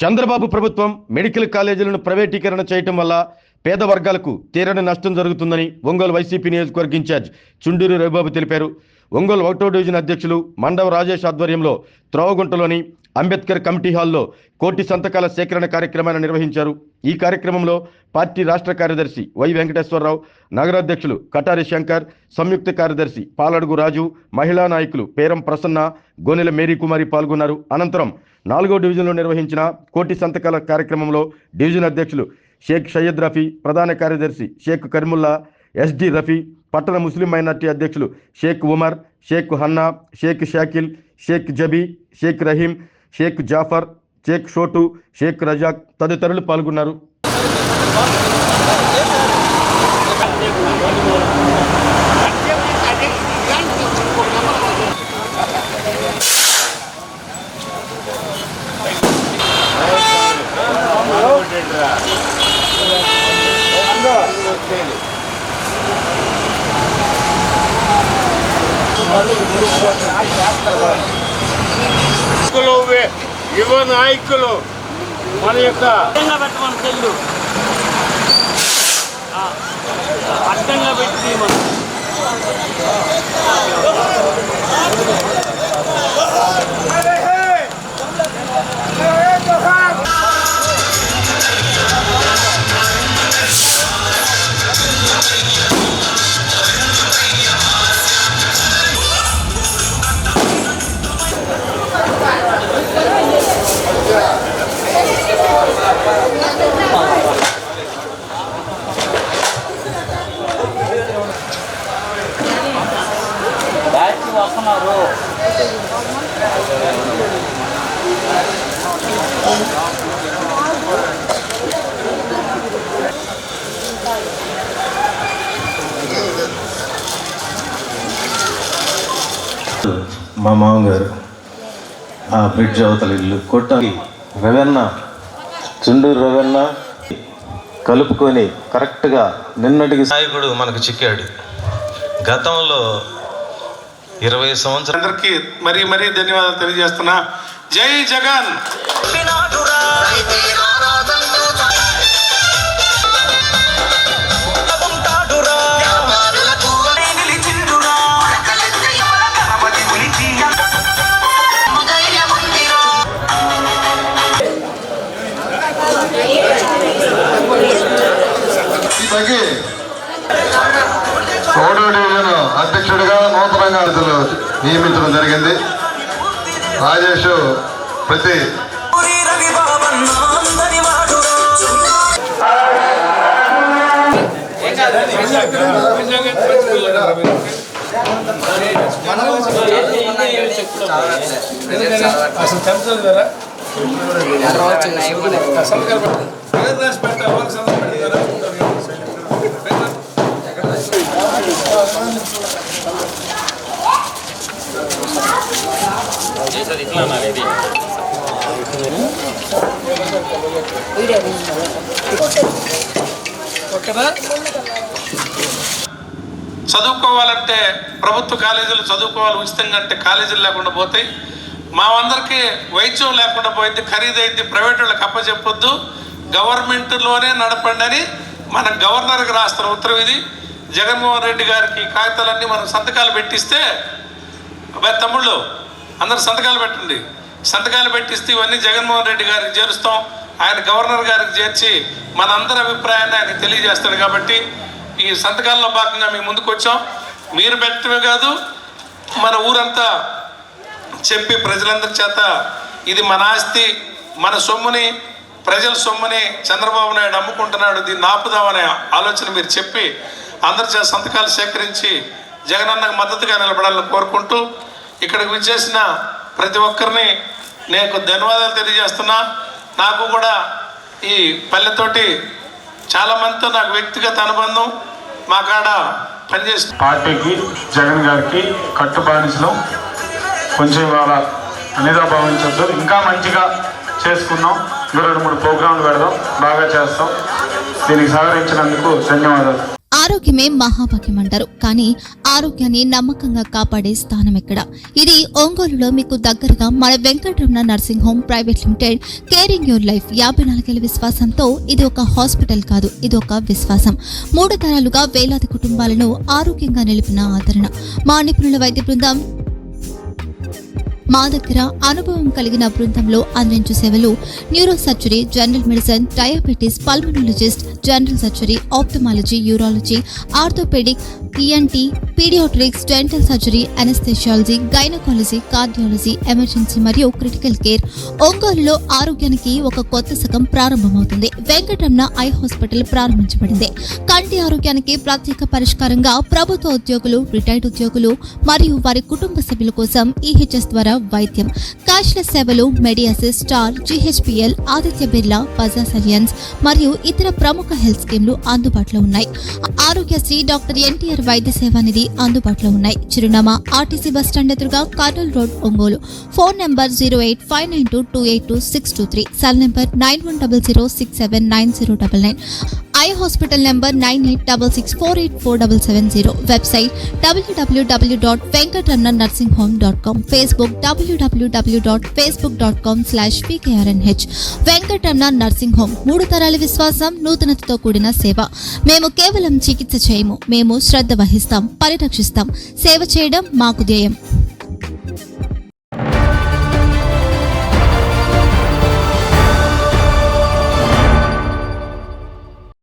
చంద్రబాబు ప్రభుత్వం మెడికల్ కాలేజీలను ప్రైవేటీకరణ చేయటం వల్ల పేద వర్గాలకు తీరని నష్టం జరుగుతుందని ఒంగోలు వైసీపీ నియోజకవర్గ ఇన్ఛార్జ్ చుండూరు రవిబాబు తెలిపారు. ఒంగోలు 1వ డివిజన్ అధ్యక్షులు మండవ రాజేష్ ఆధ్వర్యంలో త్రోవగుంటలోని అంబేద్కర్ కమిటీ హాల్లో 1 కోటి సంతకాల సేకరణ కార్యక్రమాన్ని నిర్వహించారు. ఈ కార్యక్రమంలో పార్టీ రాష్ట్ర కార్యదర్శి వై వెంకటేశ్వరరావు, నగరాధ్యక్షులు కటారి శంకర్, సంయుక్త కార్యదర్శి పాలడుగు రాజు, మహిళా నాయకులు పేరం ప్రసన్న, గోనెల మేరీకుమారి పాల్గొన్నారు. అనంతరం 4వ డివిజన్లో నిర్వహించిన 1 కోటి సంతకాల కార్యక్రమంలో డివిజన్ అధ్యక్షులు షేక్ సయ్యద్ రఫీ, ప్రధాన కార్యదర్శి షేక్ కరిముల్లా, ఎస్డి రఫీ, పట్టణ ముస్లిం మైనార్టీ అధ్యక్షులు షేక్ ఉమర్, షేక్ హన్నా, షేక్ షాకిల్, షేక్ జబీ, షేక్ రహీం, షేక్ జాఫర్, షేక్ షోటు, షేక్ రజాక్ తదితరులు పాల్గొన్నారు. యువ నాయకులు మన యొక్క పెట్టమని చెల్లు అడ్డంగా పెట్టి వస్తున్నారు. మా మామగారు ఆ బ్రిడ్జ్ అవతల ఇల్లు కొట్టాలి రవెన్న, చుండూరు రవెన్న కలుపుకొని కరెక్ట్గా నిన్నటికి నాయకుడు మనకు చిక్కాడు. గతంలో 20 సంవత్సరాలకి మరీ ధన్యవాదాలు తెలియజేస్తున్నా. జై జగన్. అధ్యక్షుడిగా నూతనంగా నియమించడం జరిగింది. రాజేష్ ప్రతి చదువుకోవాలంటే ప్రభుత్వ కాలేజీలు చదువుకోవాలి ఉచితంగా అంటే కాలేజీలు లేకుండా పోతాయి. మా అందరికీ వైద్యం లేకుండా పోయింది, ఖరీదైంది, ప్రైవేట్ వాళ్ళకి అప్పచెప్పొద్దు, గవర్నమెంట్లోనే నడపండి అని మన గవర్నర్కి రాస్తున్న ఉత్తర్వు ఇది. జగన్మోహన్ రెడ్డి గారికి కాగితాలన్నీ మనం సంతకాలు పెట్టిస్తే, అబ్బాయి తమ్ముళ్ళు అందరు సంతకాలు పెట్టండి, సంతకాలు పెట్టిస్తే ఇవన్నీ జగన్మోహన్ రెడ్డి గారికి చేరుస్తాం. ఆయన గవర్నర్ గారికి చేర్చి మనందరి అభిప్రాయాన్ని ఆయన తెలియజేస్తాడు. కాబట్టి ఈ సంతకాల్లో భాగంగా మేము ముందుకు వచ్చాం. మీరు పెట్టడమే కాదు, మన ఊరంతా చెప్పి ప్రజలందరి చేత ఇది మన ఆస్తి, మన సొమ్ముని, ప్రజల సొమ్ముని చంద్రబాబు నాయుడు అమ్ముకుంటున్నాడు, దీన్ని ఆపుదామనే ఆలోచన మీరు చెప్పి అందరి చేత సంతకాలు సేకరించి జగనన్నకు మద్దతుగా నిలబడాలని కోరుకుంటూ ఇక్కడికి విచ్చేసిన ప్రతి ఒక్కరిని నేను ధన్యవాదాలు తెలియజేస్తున్నా. నాకు కూడా ఈ పల్లెతోటి చాలామందితో నాకు వ్యక్తిగత అనుబంధం, మా కాడ పనిచేసి పార్టీకి జగన్ గారికి కట్టుబానిసలు కొంచెం ఇవాళ అనేది భావించద్దు. ఇంకా మంచిగా చేసుకుందాం, ఇంకా 2-3 ప్రోగ్రాంలు పెడదాం, బాగా చేస్తాం. దీనికి సహకరించినందుకు ధన్యవాదాలు. ఆరోగ్యమే మహాభాగ్యం అంటారు, కానీ ఆరోగ్యాన్ని నమ్మకంగా కాపాడే స్థానం ఎక్కడ? ఇది ఒంగోలులో మీకు దగ్గరగా మన Venkataramana nursing home private limited. Caring your life 54 ఏళ్ల విశ్వాసంతో ఇది ఒక హాస్పిటల్ కాదు, ఇది ఒక విశ్వాసం. 3 తరాలుగా వేలాది కుటుంబాలను ఆరోగ్యంగా నిలిపిన ఆదరణ. మా నిపుణుల వైద్య బృందం మా దగ్గర అనుభవం కలిగిన బృందంలో అందించే సేవలు neuro surgery, general medicine, diabetes, pulmonologist, general surgery, ophthalmology, urology, orthopaedic, ENT, paediatrics, dental surgery, anaesthesiology, gynaecology, cardiology, emergency మరియు క్రిటికల్ కేర్. ఒంగోలులో ఆరోగ్యానికి ఒక కొత్త శకం ప్రారంభమవుతుంది. వెంకటరమణ ఐ హాస్పిటల్ ప్రారంభించబడింది. కంటి ఆరోగ్యానికి ప్రత్యేక పరిష్కారంగా ప్రభుత్వ ఉద్యోగులు, రిటైర్డ్ ఉద్యోగులు మరియు వారి కుటుంబ సభ్యుల కోసం ఈహెచ్ఎస్ ద్వారా వైద్యం, క్యాష్లెస్ సేవలు, Medi Assist, Star, GHPL, Aditya Birla, Bajaj Allianz మరియు ఇతర ప్రముఖ హెల్త్ స్కీమ్లు అందుబాటులో ఉన్నాయి. ఆరోగ్యశ్రీ, డాక్టర్ ఎన్టీఆర్ వైద్య సేవా నిధి అందుబాటులో ఉన్నాయి. చిరునామా ఆర్టీసీ బస్టాండ్ ఎదురుగా, Kurnool road, Ongole. Phone number 08592282623, cell number 9100679099. Eye hospital number 9866484770. Website www.venkatramanarsinghome.com. Facebook www.facebook.com/pkrnh. Venkataramana nursing home, 3 తరాల విశ్వాసం, నూతనతతో కూడిన సేవ. మేము కేవలం చికిత్స చేయము, మేము శ్రద్ధ వహిస్తాం, పరిరక్షిస్తాం. సేవ చేయడం మాకు ధ్యేయం.